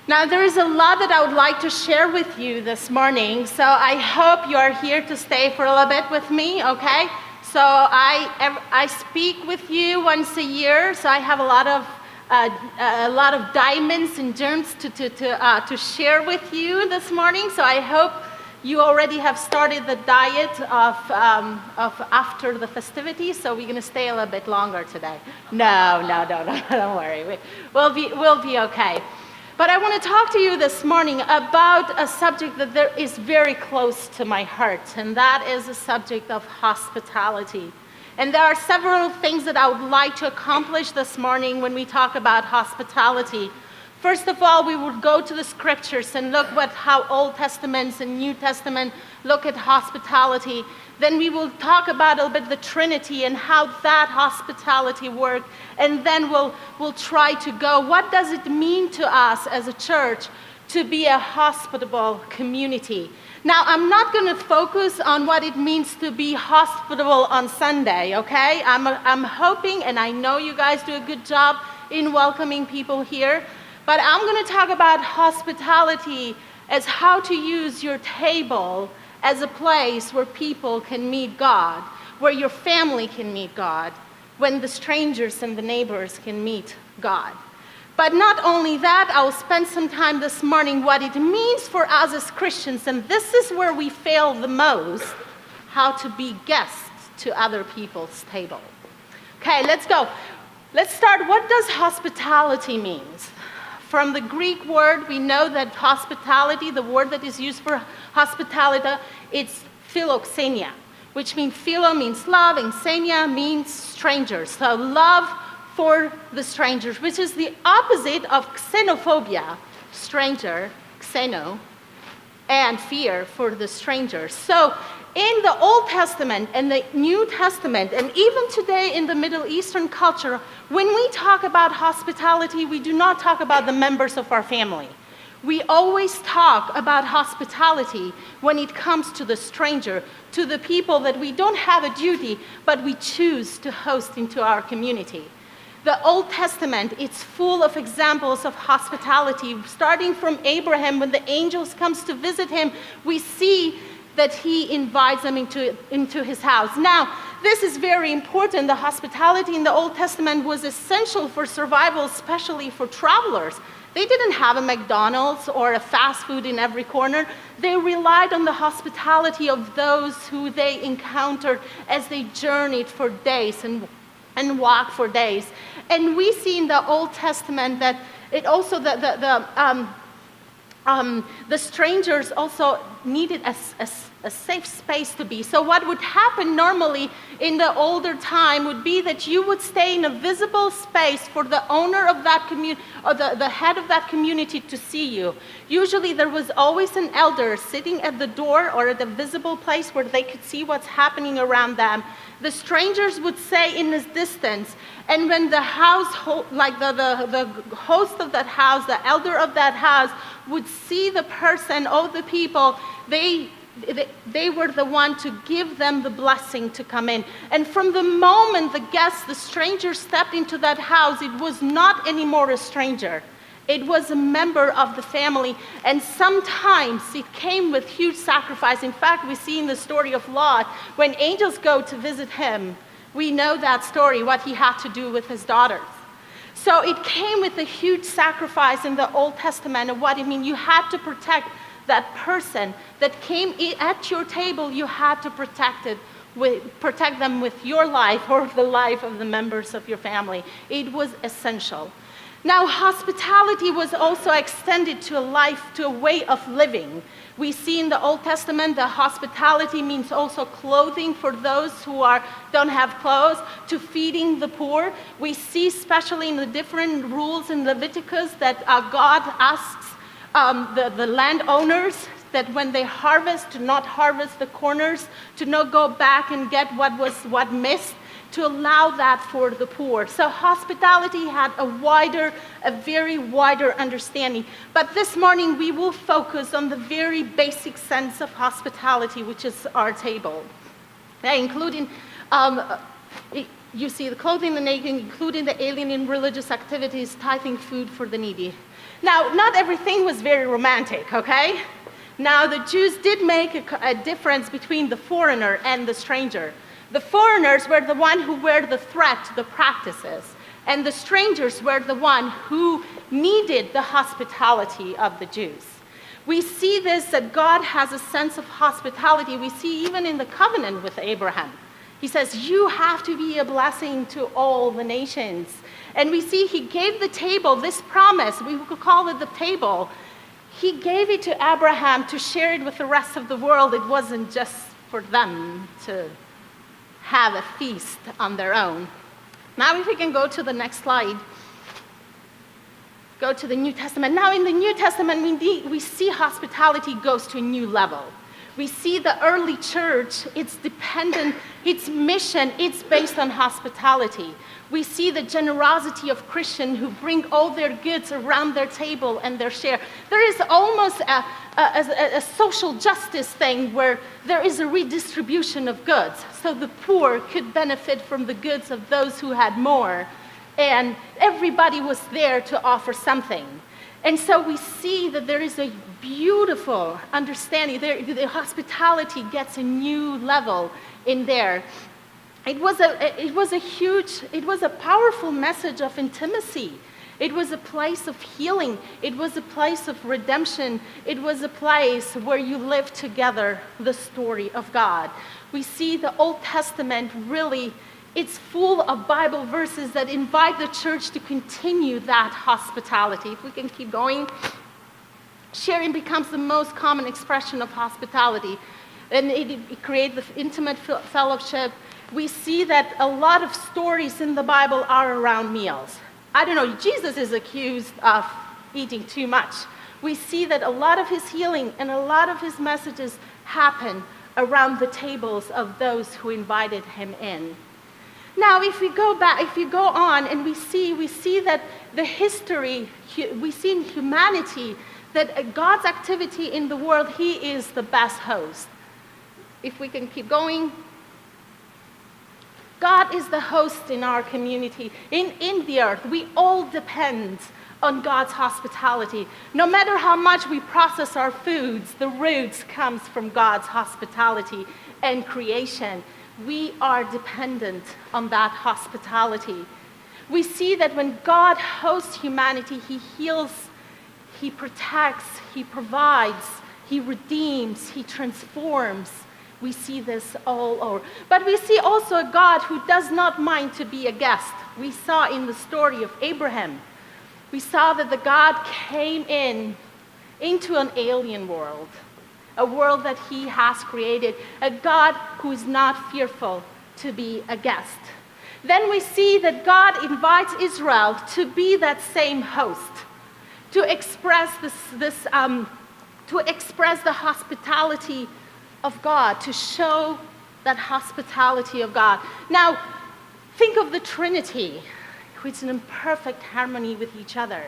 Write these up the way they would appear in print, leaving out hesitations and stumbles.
Now, there is a lot that I would like to share with you this morning, so I hope you are here to stay for a little bit with me, okay? So I speak with you once a year, so I have a lot of diamonds and gems to share with you this morning. So I hope you already have started the diet of after the festivities, so we're going to stay a little bit longer today. No, don't worry. We'll be okay. But I want to talk to you this morning about a subject that is very close to my heart, and that is the subject of hospitality. And there are several things that I would like to accomplish this morning when we talk about hospitality. First of all, we would go to the scriptures and look at how Old Testament and New Testament look at hospitality. Then we will talk about a little bit the Trinity and how that hospitality works. And then we'll try to go, what does it mean to us as a church to be a hospitable community? Now, I'm not going to focus on what it means to be hospitable on Sunday, okay? I'm hoping, and I know you guys do a good job in welcoming people here, but I'm going to talk about hospitality as how to use your table as a place where people can meet God, where your family can meet God, when the strangers and the neighbors can meet God. But not only that, I'll spend some time this morning what it means for us as Christians, and this is where we fail the most, how to be guests to other people's table. Okay, let's go. Let's start. What does hospitality mean? From the Greek word, we know that hospitality, the word that is used for hospitality, it's philoxenia, which means philo means love, and xenia means strangers. So love for the strangers, which is the opposite of xenophobia, stranger, xeno, and fear for the strangers. So in the Old Testament and the New Testament, and even today in the Middle Eastern culture, when we talk about hospitality, we do not talk about the members of our family. We always talk about hospitality when it comes to the stranger, to the people that we don't have a duty, but we choose to host into our community. The Old Testament, it's full of examples of hospitality. Starting from Abraham, when the angels comes to visit him, we see that he invites them into his house. Now, this is very important. The hospitality in the Old Testament was essential for survival, especially for travelers. They didn't have a McDonald's or a fast food in every corner. They relied on the hospitality of those who they encountered as they journeyed for days and walked for days. And we see in the Old Testament that it also, the strangers also needed a safe space to be. So what would happen normally in the older time would be that you would stay in a visible space for the owner of that community, or the head of that community to see you. Usually there was always an elder sitting at the door or at a visible place where they could see what's happening around them. The strangers would stay in this distance, and when the household, like the host of that house, the elder of that house, would see the person, all the people, they were the one to give them the blessing to come in. And from the moment the guest, the stranger, stepped into that house, it was not anymore a stranger. It was a member of the family, and sometimes it came with huge sacrifice. In fact, we see in the story of Lot, when angels go to visit him, we know that story, what he had to do with his daughters. So it came with a huge sacrifice in the Old Testament of what it means. You had to protect that person that came at your table. You had to protect them with your life or the life of the members of your family. It was essential. Now, hospitality was also extended to a way of living. We see in the Old Testament that hospitality means also clothing for those who don't have clothes, to feeding the poor. We see, especially in the different rules in Leviticus, that God asks the landowners that when they harvest, to not harvest the corners, to not go back and get what missed, to allow that for the poor. So hospitality had a very wider understanding. But this morning we will focus on the very basic sense of hospitality, which is our table, including You see the clothing the naked, including the alien in religious activities, tithing food for the needy. Now, not everything was very romantic, okay? Now, the Jews did make a difference between the foreigner and the stranger. The foreigners were the one who were the threat to the practices, and the strangers were the one who needed the hospitality of the Jews. We see this, that God has a sense of hospitality. We see even in the covenant with Abraham. He says, you have to be a blessing to all the nations. And we see he gave the table, this promise, we could call it the table. He gave it to Abraham to share it with the rest of the world. It wasn't just for them to have a feast on their own. Now if we can go to the next slide. Go to the New Testament. Now in the New Testament, we see hospitality goes to a new level. We see the early church, it's dependent, its mission, it's based on hospitality. We see the generosity of Christians who bring all their goods around their table and their share. There is almost a social justice thing where there is a redistribution of goods. So the poor could benefit from the goods of those who had more. And everybody was there to offer something. And so we see that there is a beautiful understanding. The hospitality gets a new level in there. It was a powerful message of intimacy. It was a place of healing. It was a place of redemption. It was a place where you live together the story of God. We see the Old Testament really, it's full of Bible verses that invite the church to continue that hospitality. If we can keep going. Sharing becomes the most common expression of hospitality. And it creates the intimate fellowship. We see that a lot of stories in the Bible are around meals. I don't know, Jesus is accused of eating too much. We see that a lot of his healing and a lot of his messages happen around the tables of those who invited him in. Now, if we go back, if you go on and we see that the history, we see in humanity that God's activity in the world, he is the best host. If we can keep going. God is the host in our community. In the earth, we all depend on God's hospitality. No matter how much we process our foods, the roots comes from God's hospitality and creation. We are dependent on that hospitality. We see that when God hosts humanity, he heals, he protects, he provides, he redeems, he transforms. We see this all over. But we see also a God who does not mind to be a guest. We saw in the story of Abraham, we saw that the God came into an alien world, a world that he has created, a God who is not fearful to be a guest. Then we see that God invites Israel to be that same host, to express the hospitality of God, to show that hospitality of God. Now, think of the Trinity, which is in perfect harmony with each other.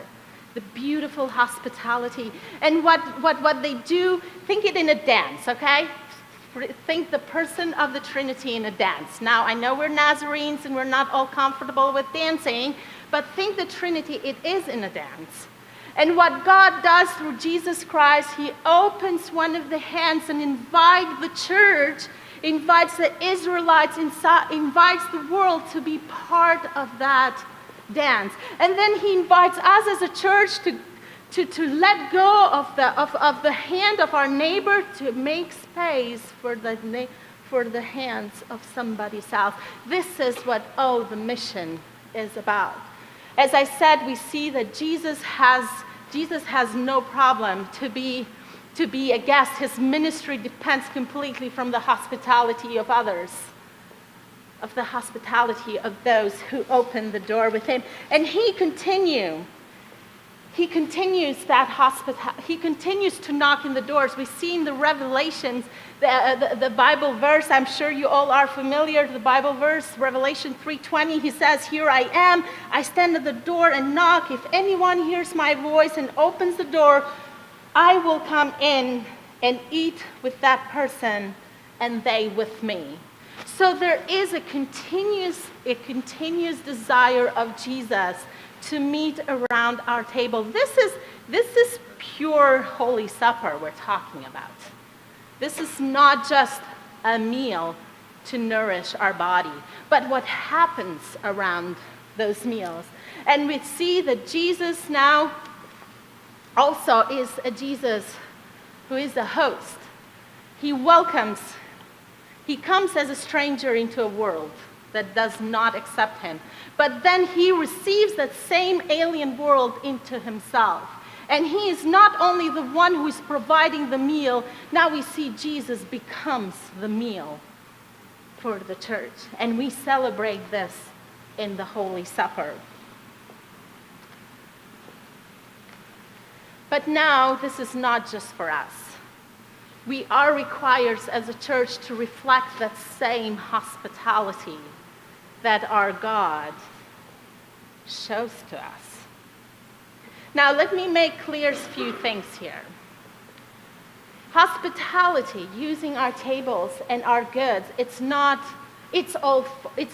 The beautiful hospitality. And what they do, think it in a dance, okay? Think the person of the Trinity in a dance. Now, I know we're Nazarenes and we're not all comfortable with dancing, but think the Trinity, it is in a dance. And what God does through Jesus Christ, he opens one of the hands and invites the church, invites the Israelites, invites the world to be part of that dance. And then he invites us as a church to let go of the hand of our neighbor, to make space for the hands of somebody else. This is what the mission is about. As I said, we see that Jesus has no problem to be a guest. His ministry depends completely from the hospitality of others, of the hospitality of those who open the door with him. And he continues to knock in the doors. We see in the Revelations, the Bible verse, I'm sure you all are familiar, the Bible verse, Revelation 3:20, he says, "Here I am, I stand at the door and knock. If anyone hears my voice and opens the door, I will come in and eat with that person and they with me." So there is a continuous desire of Jesus to meet around our table. This is pure Holy Supper we're talking about. This is not just a meal to nourish our body, but what happens around those meals. And we see that Jesus now also is a Jesus who is a host. He welcomes, he comes as a stranger into a world that does not accept him. But then he receives that same alien world into himself. And he is not only the one who is providing the meal, now we see Jesus becomes the meal for the church. And we celebrate this in the Holy Supper. But now, this is not just for us. We are required as a church to reflect that same hospitality that our God shows to us. Now, let me make clear a few things here. Hospitality, using our tables and our goods, it's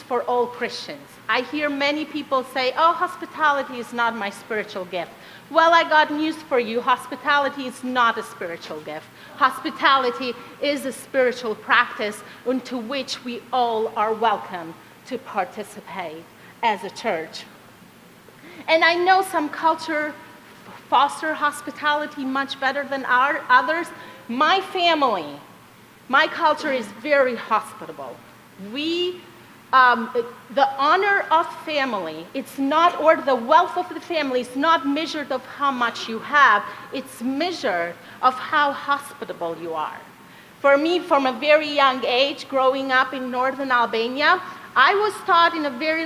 for all Christians. I hear many people say, oh, hospitality is not my spiritual gift. Well, I got news for you. Hospitality is not a spiritual gift. Hospitality is a spiritual practice into which we all are welcome to participate as a church. And I know some culture foster hospitality much better than others. My family, my culture is very hospitable. The honor of family, it's not, or the wealth of the family is not measured of how much you have, it's measured of how hospitable you are. For me, from a very young age, growing up in northern Albania, I was taught in a very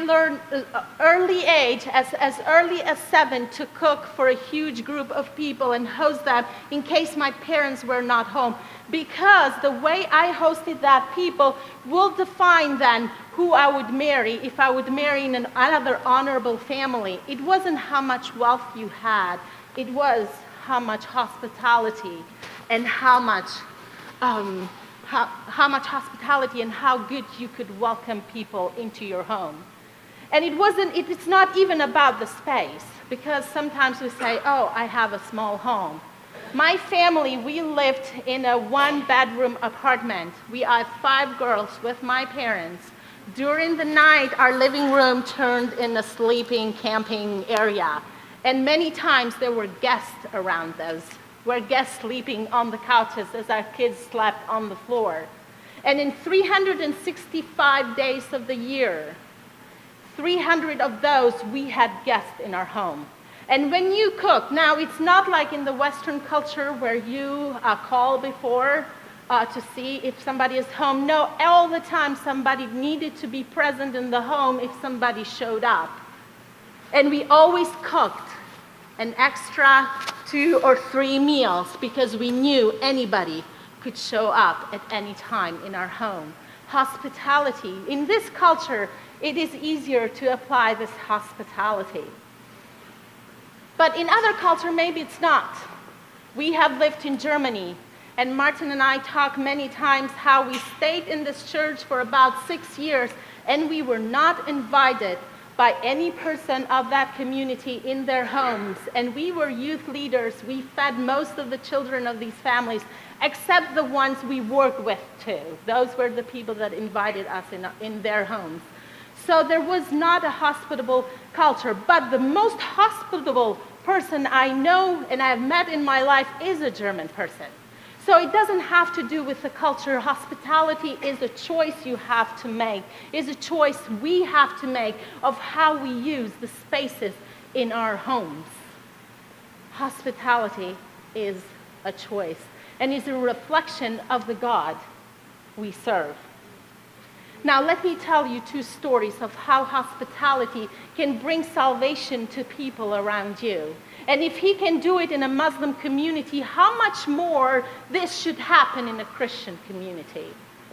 early age, as early as 7, to cook for a huge group of people and host them in case my parents were not home. Because the way I hosted that people will define then who I would marry if I would marry in another honorable family. It wasn't how much wealth you had, it was how much hospitality and how much hospitality and how good you could welcome people into your home. And it's not even about the space, because sometimes we say, oh, I have a small home. My family, we lived in a 1-bedroom apartment. We are 5 girls with my parents. During the night, our living room turned in a sleeping, camping area. And many times there were guests around us. Were guests sleeping on the couches as our kids slept on the floor. And in 365 days of the year, 300 of those, we had guests in our home. And when you cook, now it's not like in the Western culture where you call before to see if somebody is home. No, all the time somebody needed to be present in the home if somebody showed up. And we always cooked an extra 2 or 3 meals because we knew anybody could show up at any time in our home. Hospitality, in this culture, it is easier to apply this hospitality. But in other culture, maybe it's not. We have lived in Germany, and Martin and I talked many times how we stayed in this church for about 6 years, and we were not invited by any person of that community in their homes. And we were youth leaders. We fed most of the children of these families, except the ones we worked with too. Those were the people that invited us in their homes. So there was not a hospitable culture, but the most hospitable person I know and I've met in my life is a German person. So it doesn't have to do with the culture. Hospitality is a choice you have to make, is a choice we have to make of how we use the spaces in our homes. Hospitality is a choice and is a reflection of the God we serve. Now, let me tell you 2 stories of how hospitality can bring salvation to people around you. And if he can do it in a Muslim community, how much more this should happen in a Christian community?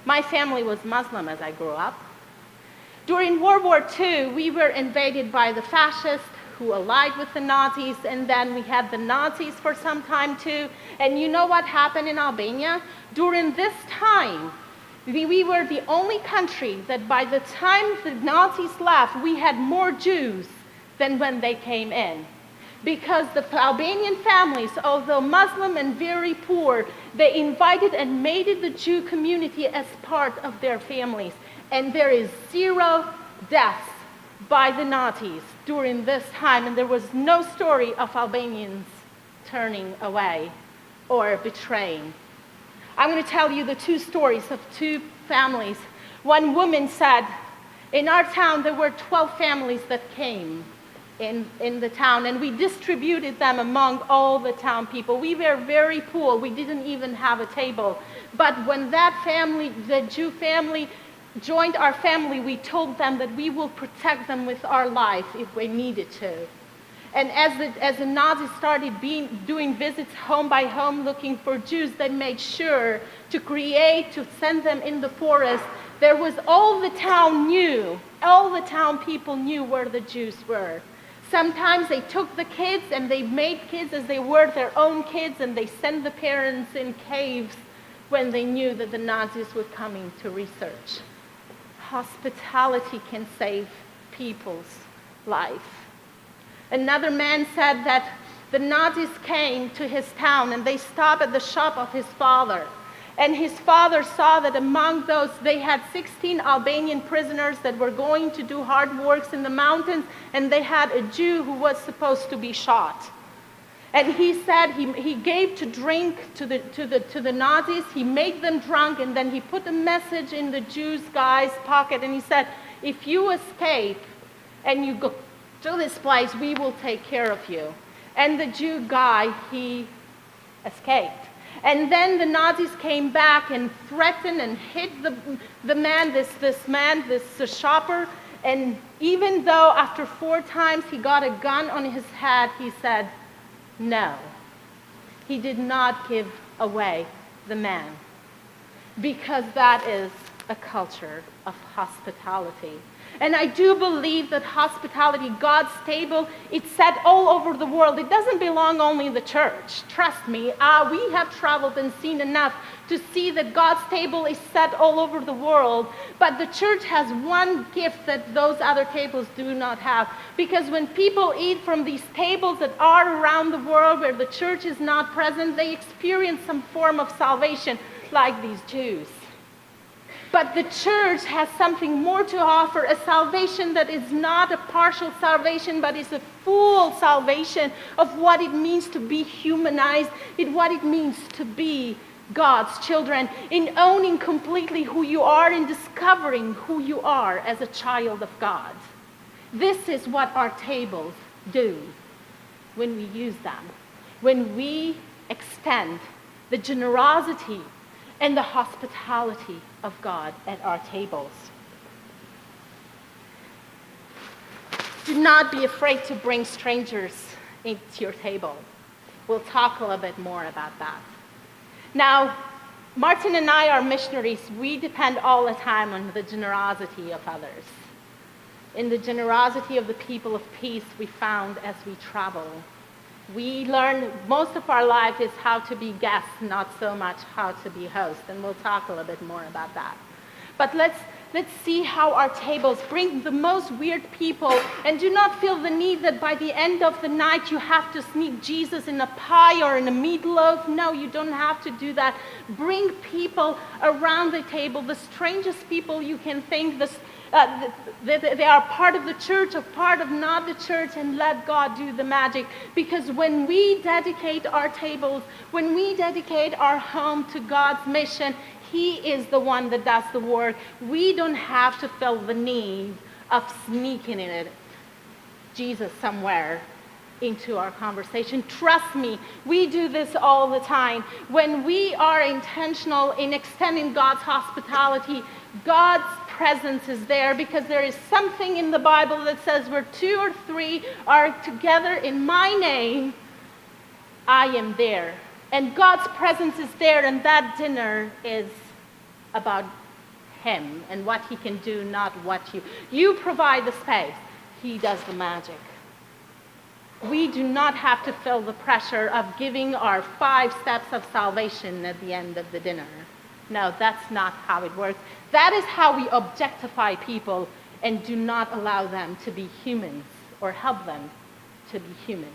My family was Muslim as I grew up. During World War II, we were invaded by the fascists who allied with the Nazis, and then we had the Nazis for some time too. And you know what happened in Albania? During this time, We were the only country that by the time the Nazis left, we had more Jews than when they came in. Because the Albanian families, although Muslim and very poor, they invited and made it the Jew community as part of their families. And there is 0 deaths by the Nazis during this time, and there was no story of Albanians turning away or betraying. I'm going to tell you the 2 stories of 2 families. One woman said, in our town there were 12 families that came in the town, and we distributed them among all the town people. We were very poor. We didn't even have a table. But when that family, the Jew family, joined our family, we told them that we will protect them with our life if we needed to. And as the Nazis started doing visits home by home looking for Jews, they made sure to send them in the forest. There was all the town people knew where the Jews were. Sometimes they took the kids and they made kids as they were their own kids, and they sent the parents in caves when they knew that the Nazis were coming to research. Hospitality can save people's life. Another man said that the Nazis came to his town and they stopped at the shop of his father. And his father saw that among those, they had 16 Albanian prisoners that were going to do hard works in the mountains, and they had a Jew who was supposed to be shot. And he said he gave to drink to the Nazis. He made them drunk, and then he put a message in the Jews guy's pocket, and he said, if you escape and you go to this place, we will take care of you. And the Jew guy, he escaped. And then the Nazis came back and threatened and hit the man, this shopper. And even though after 4 times he got a gun on his head, he said no. He did not give away the man, because that is a culture of hospitality. And I do believe that hospitality, God's table, it's set all over the world. It doesn't belong only in the church. Trust me, we have traveled and seen enough to see that God's table is set all over the world. But the church has one gift that those other tables do not have. Because when people eat from these tables that are around the world where the church is not present, they experience some form of salvation like these Jews. But the church has something more to offer, a salvation that is not a partial salvation, but is a full salvation of what it means to be humanized, what it means to be God's children, in owning completely who you are, in discovering who you are as a child of God. This is what our tables do when we use them, when we extend the generosity and the hospitality of God at our tables. Do not be afraid to bring strangers into your table. We'll talk a little bit more about that. Now, Martin and I are missionaries. We depend all the time on the generosity of others. In the generosity of the people of peace we found as we travel. We learn most of our life is how to be guests, not so much how to be hosts, and we'll talk a little bit more about that. But let's see how our tables bring the most weird people, and do not feel the need that by the end of the night you have to sneak Jesus in a pie or in a meatloaf. No, you don't have to do that. Bring people around the table, the strangest people you can think, they are part of the church or part of not the church, and let God do the magic. Because when we dedicate our tables, when we dedicate our home to God's mission, He is the one that does the work. We don't have to feel the need of sneaking in Jesus somewhere into our conversation. Trust me, we do this all the time. When we are intentional in extending God's hospitality, God's presence is there, because there is something in the Bible that says where 2 or 3 are together in my name, I am there. And God's presence is there, and that dinner is about Him and what He can do, not what you provide the space. He does the magic. We do not have to feel the pressure of giving our 5 steps of salvation at the end of the dinner. No, that's not how it works. That is how we objectify people and do not allow them to be humans or help them to be humans.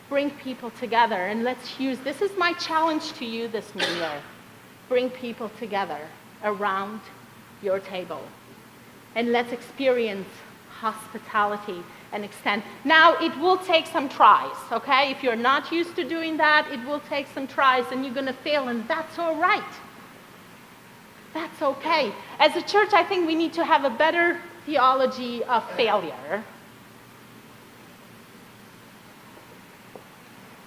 Bring people together, and let's use, this is my challenge to you this new year. Bring people together around your table. And let's experience hospitality and extend. Now, it will take some tries, okay? If you're not used to doing that, it will take some tries, and you're going to fail, and that's all right. That's okay. As a church, I think we need to have a better theology of failure.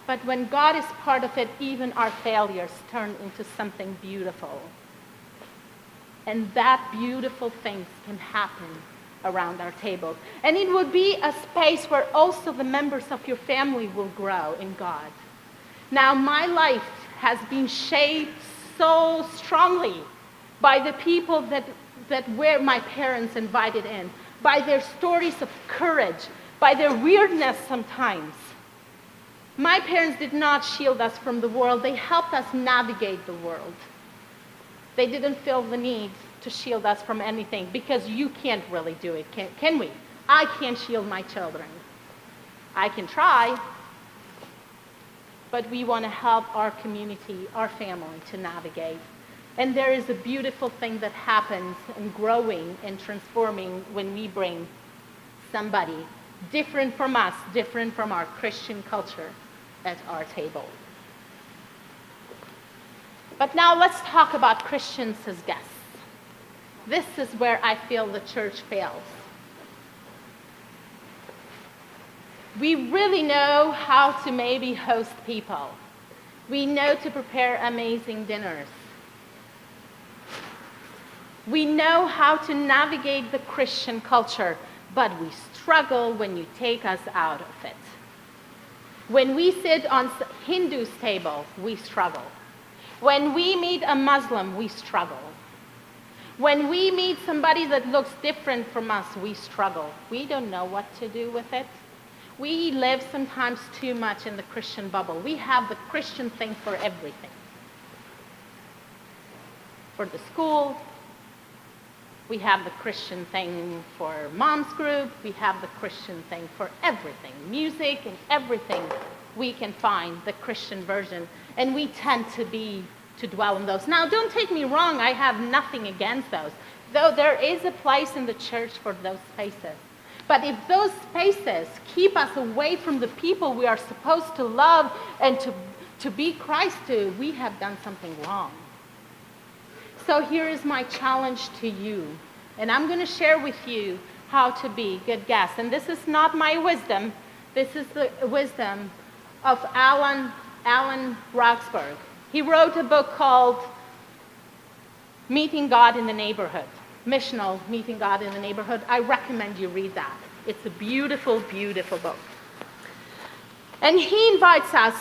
But when God is part of it, even our failures turn into something beautiful. And that beautiful things can happen around our table. And it would be a space where also the members of your family will grow in God. Now, my life has been shaped so strongly by the people that were my parents invited in, by their stories of courage, by their weirdness sometimes. My parents did not shield us from the world. They helped us navigate the world. They didn't feel the need to shield us from anything, because you can't really do it, can we? I can't shield my children. I can try, but we want to help our community, our family to navigate. And there is a beautiful thing that happens in growing and transforming when we bring somebody different from us, different from our Christian culture at our table. But now let's talk about Christians as guests. This is where I feel the church fails. We really know how to maybe host people. We know to prepare amazing dinners. We know how to navigate the Christian culture, but we struggle when you take us out of it. When we sit on Hindu's table, we struggle. When we meet a Muslim, we struggle. When we meet somebody that looks different from us, we struggle. We don't know what to do with it. We live sometimes too much in the Christian bubble. We have the Christian thing for everything. For the school, we have the Christian thing for mom's group. We have the Christian thing for everything. Music and everything, we can find the Christian version. And we tend to dwell in those. Now, don't take me wrong. I have nothing against those. Though there is a place in the church for those spaces. But if those spaces keep us away from the people we are supposed to love and to be Christ to, we have done something wrong. So here is my challenge to you. And I'm going to share with you how to be good guests. And this is not my wisdom. This is the wisdom of Alan Roxburgh. He wrote a book called Meeting God in the Neighborhood. Missional Meeting God in the Neighborhood. I recommend you read that. It's a beautiful, beautiful book. And he invites us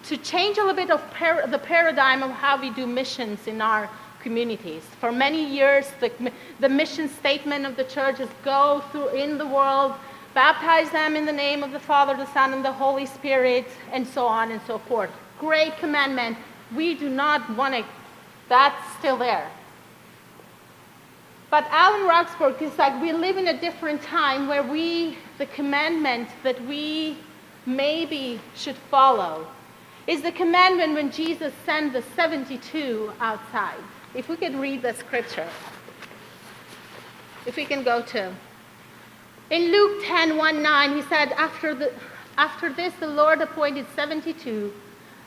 to change a little bit of the paradigm of how we do missions in our communities. For many years, the mission statement of the church is go through in the world, baptize them in the name of the Father, the Son, and the Holy Spirit, and so on and so forth. Great commandment. We do not want it. That's still there. But Alan Roxburgh is like, we live in a different time where the commandment that we maybe should follow is the commandment when Jesus sent the 72 outside. If we could read the scripture. If we can go to. In Luke 10:1-9, he said, after this the Lord appointed 72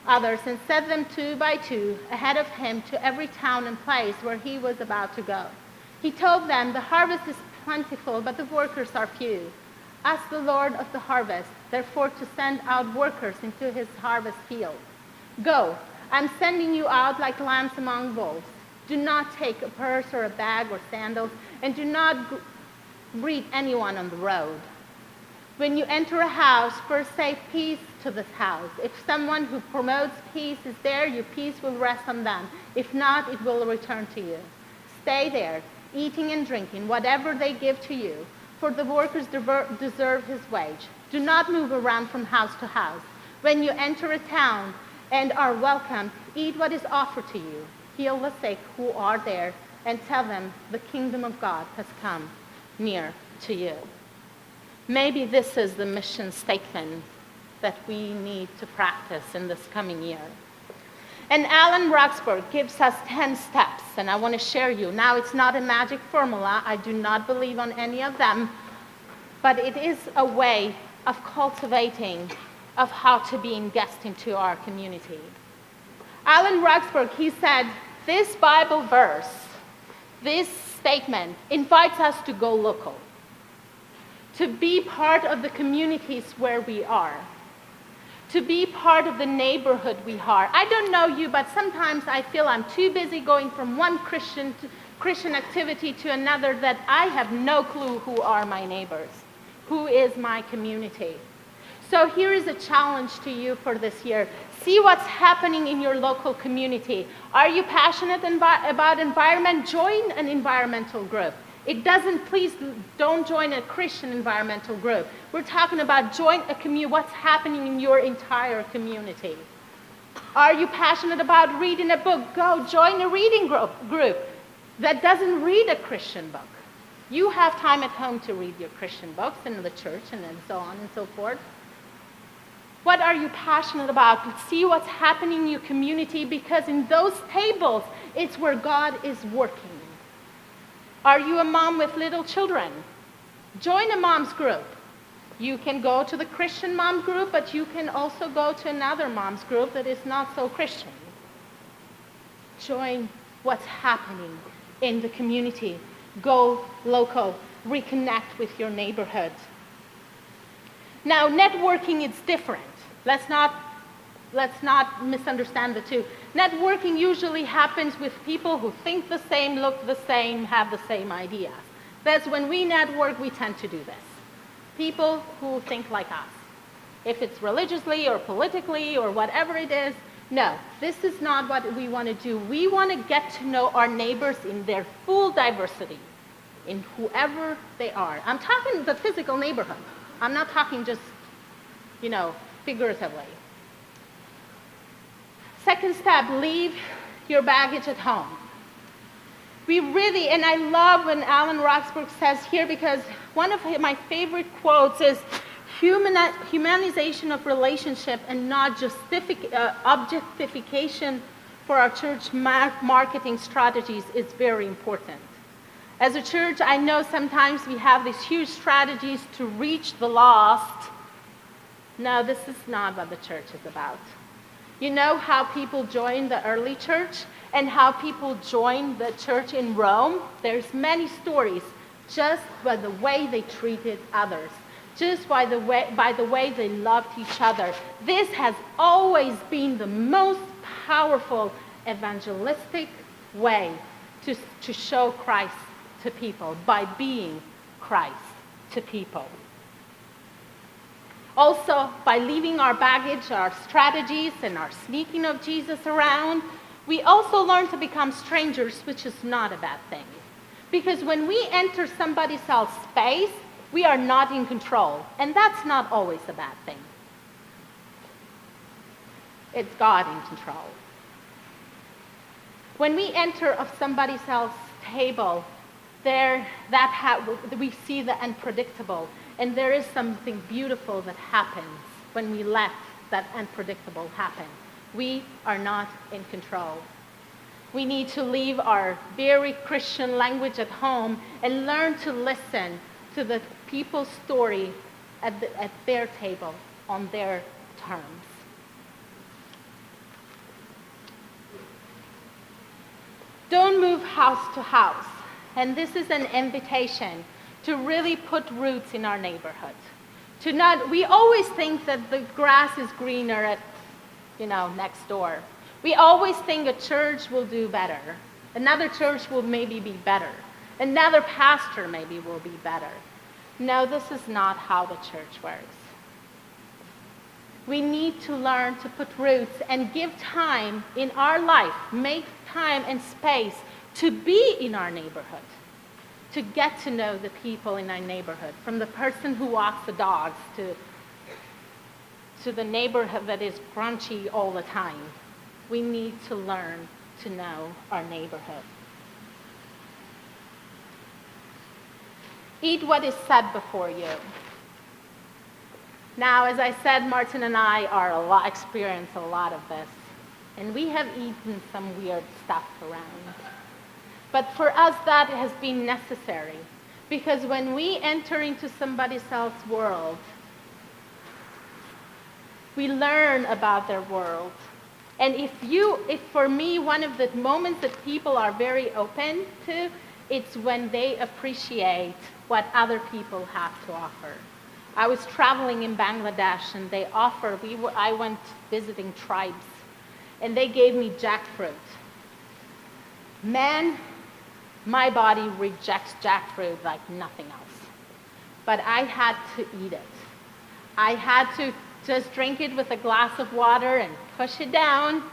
others and set them 2 by 2 ahead of him to every town and place where he was about to go. He told them, the harvest is plentiful, but the workers are few. Ask the Lord of the harvest, therefore, to send out workers into his harvest field. Go, I'm sending you out like lambs among wolves. Do not take a purse or a bag or sandals, and do not greet anyone on the road. When you enter a house, first say peace to this house. If someone who promotes peace is there, your peace will rest on them. If not, it will return to you. Stay there, eating and drinking, whatever they give to you, for the workers deserve his wage. Do not move around from house to house. When you enter a town, and are welcome. Eat what is offered to you. Heal the sick who are there, and tell them the kingdom of God has come near to you. Maybe this is the mission statement that we need to practice in this coming year. And Alan Roxburgh gives us 10 steps, and I want to share you. Now, it's not a magic formula. I do not believe on any of them, but it is a way of cultivating of how to be guest into our community. Alan Roxburgh, he said, this Bible verse, this statement invites us to go local, to be part of the communities where we are, to be part of the neighborhood we are. I don't know you, but sometimes I feel I'm too busy going from one Christian activity to another that I have no clue who are my neighbors, who is my community. So here is a challenge to you for this year. See what's happening in your local community. Are you passionate about environment? Join an environmental group. It doesn't, please don't join a Christian environmental group. We're talking about join a community, what's happening in your entire community. Are you passionate about reading a book? Go join a reading group that doesn't read a Christian book. You have time at home to read your Christian books in the church and so on and so forth. What are you passionate about? See what's happening in your community, because in those tables, it's where God is working. Are you a mom with little children? Join a mom's group. You can go to the Christian mom group, but you can also go to another mom's group that is not so Christian. Join what's happening in the community. Go local. Reconnect with your neighborhood. Now, networking is different. Let's not misunderstand the two. Networking usually happens with people who think the same, look the same, have the same ideas. That's when we network, we tend to do this. People who think like us. If it's religiously or politically or whatever it is, no, this is not what we want to do. We want to get to know our neighbors in their full diversity, in whoever they are. I'm talking the physical neighborhood. I'm not talking just, figuratively. Second step, leave your baggage at home. We really, and I love when Alan Roxburgh says here, because one of my favorite quotes is, humanization of relationship and not just objectification for our church marketing strategies is very important. As a church, I know sometimes we have these huge strategies to reach the lost. No, this is not what the church is about. You know how people joined the early church and how people joined the church in Rome? There's many stories just by the way they treated others, just by the way they loved each other. This has always been the most powerful evangelistic way to show Christ to people, by being Christ to people. Also, by leaving our baggage, our strategies, and our sneaking of Jesus around, we also learn to become strangers, which is not a bad thing. Because when we enter somebody else's space, we are not in control, and that's not always a bad thing. It's God in control. When we enter of somebody else's table, we see the unpredictable, and there is something beautiful that happens when we let that unpredictable happen. We are not in control. We need to leave our very Christian language at home and learn to listen to the people's story at their table on their terms. Don't move house to house. And this is an invitation to really put roots in our neighborhood. We always think that the grass is greener at, next door. We always think a church will do better. Another church will maybe be better. Another pastor maybe will be better. No, this is not how the church works. We need to learn to put roots and give time in our life, make time and space to be in our neighborhood, to get to know the people in our neighborhood, from the person who walks the dogs to the neighborhood that is crunchy all the time. We need to learn to know our neighborhood. Eat what is set before you. Now, as I said, Martin and I experience a lot of this, and we have eaten some weird stuff around. But for us, that has been necessary, because when we enter into somebody else's world, we learn about their world. And if for me, one of the moments that people are very open to, it's when they appreciate what other people have to offer. I was traveling in Bangladesh, and I went visiting tribes, and they gave me jackfruit. Man, my body rejects jackfruit like nothing else. But I had to eat it. I had to just drink it with a glass of water and push it down,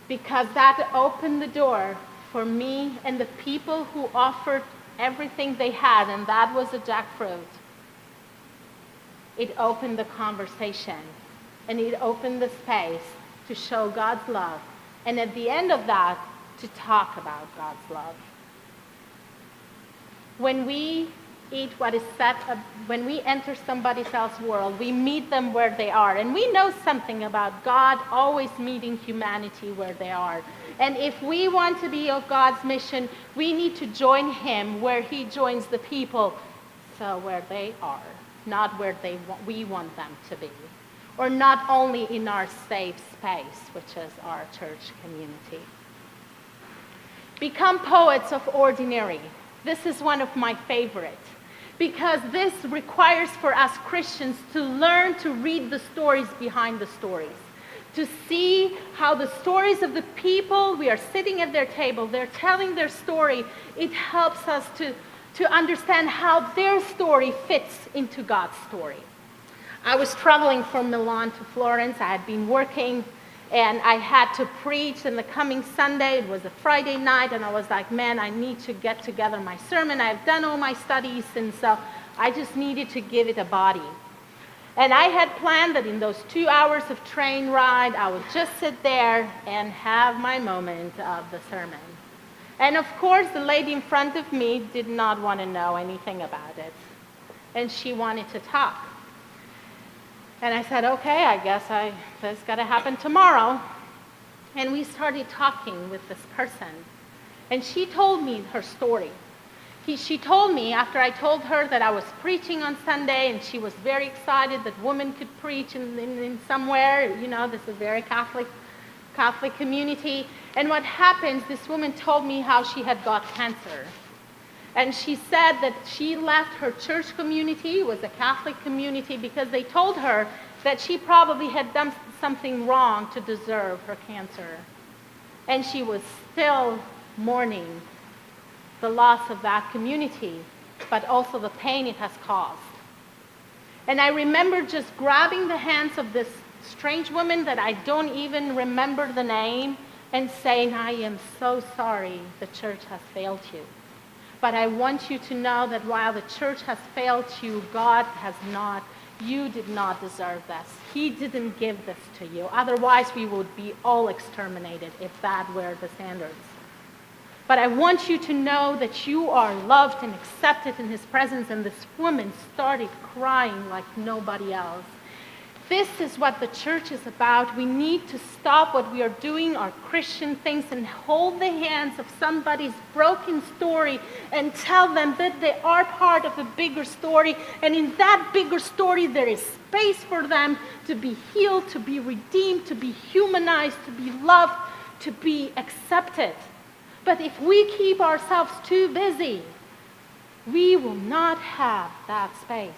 because that opened the door for me and the people who offered everything they had, and that was a jackfruit. It opened the conversation, and it opened the space to show God's love, and at the end of that, to talk about God's love. When we eat what is set up, when we enter somebody else's world, we meet them where they are. And we know something about God always meeting humanity where they are. And if we want to be of God's mission, we need to join him where he joins the people, so where they are, not where we want them to be. Or not only in our safe space, which is our church community. Become poets of ordinary. This is one of my favorites, because this requires for us Christians to learn to read the stories behind the stories, to see how the stories of the people, we are sitting at their table, they're telling their story. It helps us to understand how their story fits into God's story. I was traveling from Milan to Florence. I had been working, and I had to preach in the coming Sunday. It was a Friday night, and I was like, man, I need to get together my sermon. I've done all my studies, and so I just needed to give it a body. And I had planned that in those 2 hours of train ride, I would just sit there and have my moment of the sermon. And of course, the lady in front of me did not want to know anything about it. And she wanted to talk. And I said, okay, I guess that's got to happen tomorrow. And we started talking with this person. And she told me her story. She told me, after I told her that I was preaching on Sunday, and she was very excited that women could preach in somewhere, this is a very Catholic community. And what happens, this woman told me how she had got cancer. And she said that she left her church community, it was a Catholic community, because they told her that she probably had done something wrong to deserve her cancer. And she was still mourning the loss of that community, but also the pain it has caused. And I remember just grabbing the hands of this strange woman that I don't even remember the name, and saying, I am so sorry the church has failed you. But I want you to know that while the church has failed you, God has not. You did not deserve this. He didn't give this to you. Otherwise, we would be all exterminated if that were the standards. But I want you to know that you are loved and accepted in his presence. And this woman started crying like nobody else. This is what the church is about. We need to stop what we are doing, our Christian things, and hold the hands of somebody's broken story and tell them that they are part of a bigger story. And in that bigger story, there is space for them to be healed, to be redeemed, to be humanized, to be loved, to be accepted. But if we keep ourselves too busy, we will not have that space.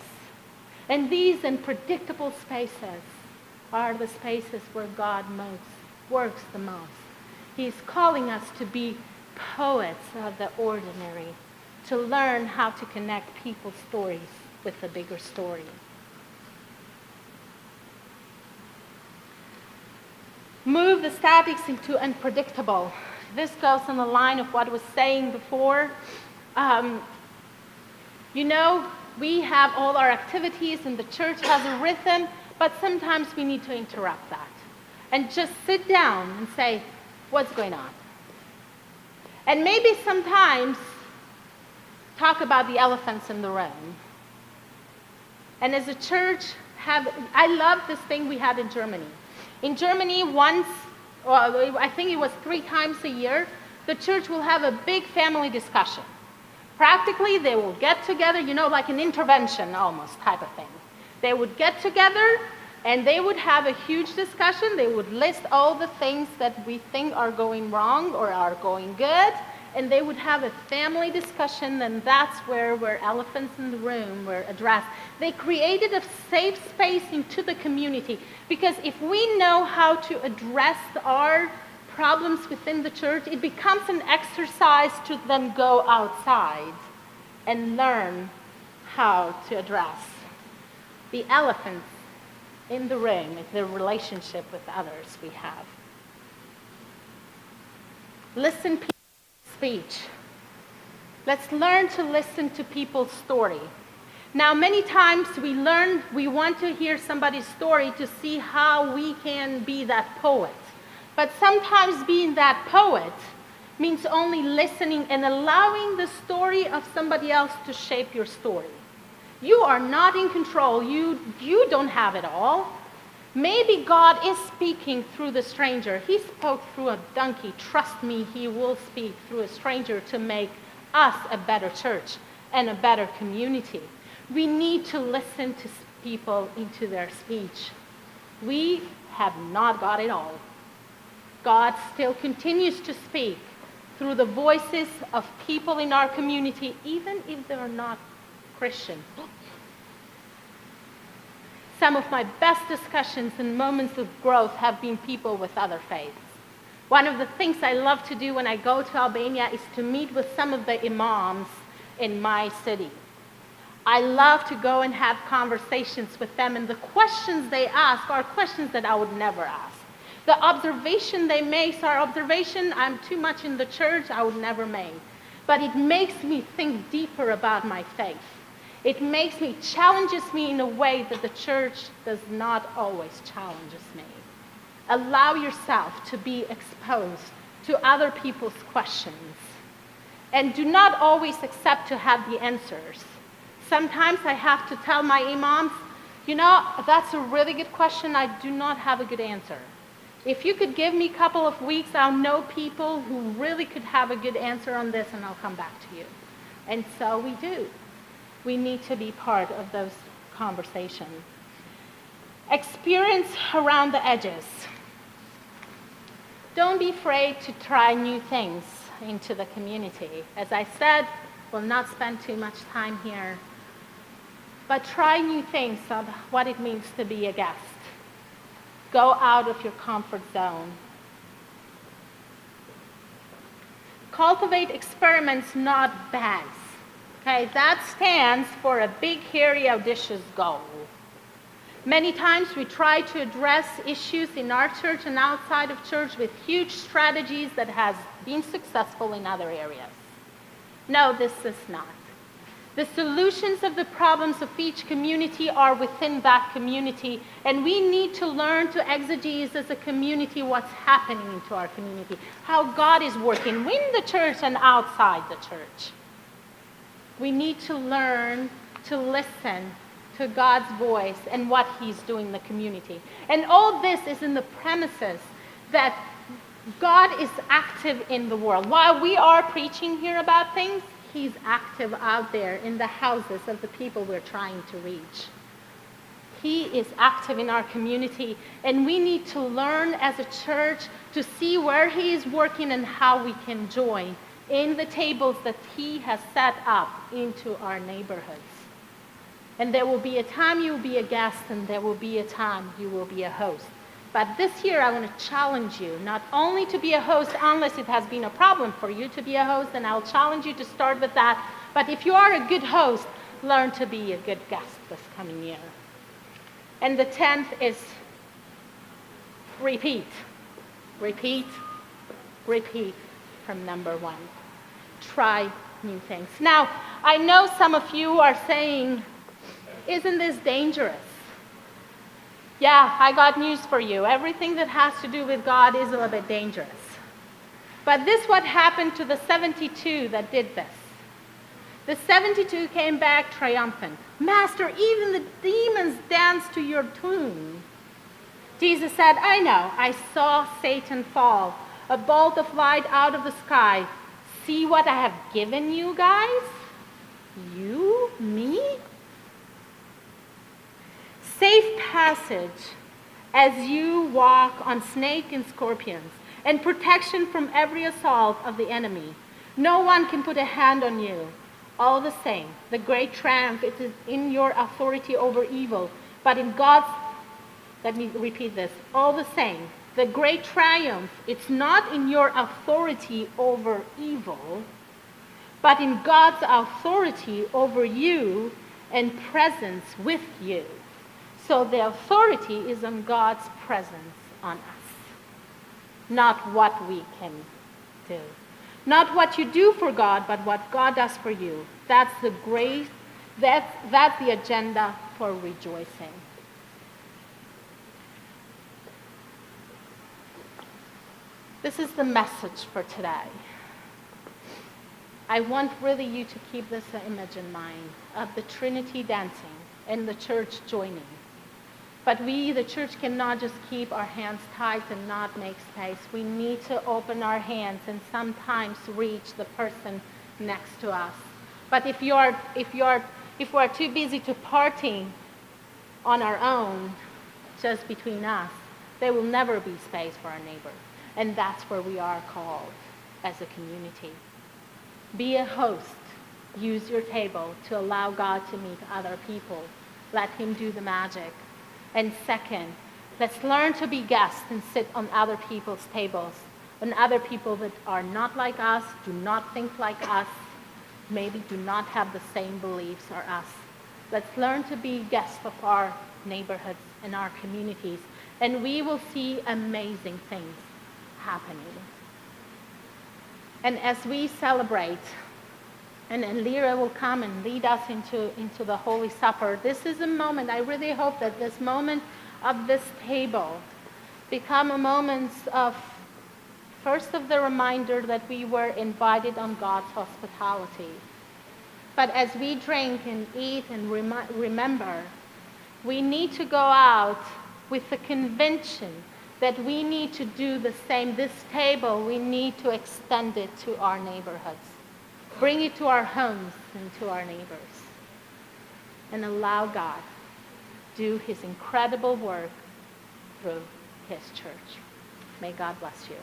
And these unpredictable spaces are the spaces where God works the most. He's calling us to be poets of the ordinary, to learn how to connect people's stories with the bigger story. Move the statics into unpredictable. This goes on the line of what I was saying before. We have all our activities, and the church has a rhythm, But sometimes we need to interrupt that and just sit down and say, what's going on? And maybe sometimes talk about the elephants in the room. And as a church, I love this thing we had in Germany. In Germany, I think it was 3 times a year, the church will have a big family discussion. Practically, they will get together, like an intervention almost type of thing. They would get together and they would have a huge discussion. They would list all the things that we think are going wrong or are going good. And they would have a family discussion, and that's where elephants in the room were addressed. They created a safe space into the community, because if we know how to address our problems within the church, it becomes an exercise to then go outside and learn how to address the elephants in the room, the relationship with others we have. Listen to speech. Let's learn to listen to people's story. Now, many times we want to hear somebody's story to see how we can be that poet. But sometimes being that poet means only listening and allowing the story of somebody else to shape your story. You are not in control. You don't have it all. Maybe God is speaking through the stranger. He spoke through a donkey. Trust me, he will speak through a stranger to make us a better church and a better community. We need to listen to people into their speech. We have not got it all. God still continues to speak through the voices of people in our community, even if they're not Christian. Some of my best discussions and moments of growth have been people with other faiths. One of the things I love to do when I go to Albania is to meet with some of the imams in my city. I love to go and have conversations with them, and the questions they ask are questions that I would never ask. The observation they make are observation I'm too much in the church, I would never make. But it makes me think deeper about my faith. It challenges me in a way that the church does not always challenge me. Allow yourself to be exposed to other people's questions. And do not always accept to have the answers. Sometimes I have to tell my imams, that's a really good question, I do not have a good answer. If you could give me a couple of weeks, I'll know people who really could have a good answer on this, and I'll come back to you. And so we do. We need to be part of those conversations. Experience around the edges. Don't be afraid to try new things into the community. As I said, we'll not spend too much time here. But try new things of what it means to be a guest. Go out of your comfort zone. Cultivate experiments, not bags. Okay, that stands for a big, hairy, audacious goal. Many times we try to address issues in our church and outside of church with huge strategies that has been successful in other areas. No, this is not. The solutions of the problems of each community are within that community, and we need to learn to exegese as a community what's happening into our community, how God is working in the church and outside the church. We need to learn to listen to God's voice and what he's doing in the community. And all this is in the premises that God is active in the world. While we are preaching here about things, he's active out there in the houses of the people we're trying to reach. He is active in our community, and we need to learn as a church to see where he is working and how we can join in the tables that he has set up into our neighborhoods. And there will be a time you will be a guest, and there will be a time you will be a host. But this year I want to challenge you not only to be a host unless it has been a problem for you to be a host, and I'll challenge you to start with that. But if you are a good host, learn to be a good guest this coming year. And the 10th is repeat. Repeat. Repeat from number 1. Try new things. Now, I know some of you are saying, isn't this dangerous? Yeah, I got news for you. Everything that has to do with God is a little bit dangerous. But this what happened to the 72 that did this. The 72 came back triumphant. Master, even the demons dance to your tune. Jesus said, I know. I saw Satan fall, a bolt of light out of the sky. See what I have given you guys? You? Me? Safe passage as you walk on snake and scorpions, and protection from every assault of the enemy. No one can put a hand on you. All the same, the great triumph it is in your authority over evil, but in God's, let me repeat this, all the same, the great triumph, it's not in your authority over evil, but in God's authority over you and presence with you. So the authority is on God's presence on us, not what we can do. Not what you do for God, but what God does for you. That's the grace, that's the agenda for rejoicing. This is the message for today. I want really you to keep this image in mind of the Trinity dancing and the church joining. But we, the church, cannot just keep our hands tight and not make space. We need to open our hands and sometimes reach the person next to us. But if we're too busy to party on our own, just between us, there will never be space for our neighbor. And that's where we are called as a community. Be a host. Use your table to allow God to meet other people. Let him do the magic. And second, let's learn to be guests and sit on other people's tables, on other people that are not like us, do not think like us, maybe do not have the same beliefs as us. Let's learn to be guests of our neighborhoods and our communities, and we will see amazing things happening. And as we celebrate, and Lyra will come and lead us into the Holy Supper. This is a moment, I really hope that this moment of this table become a moment of, first of the reminder that we were invited on God's hospitality. But as we drink and eat and remember, we need to go out with the conviction that we need to do the same. This table, we need to extend it to our neighborhoods. Bring it to our homes and to our neighbors. And allow God do his incredible work through his church. May God bless you.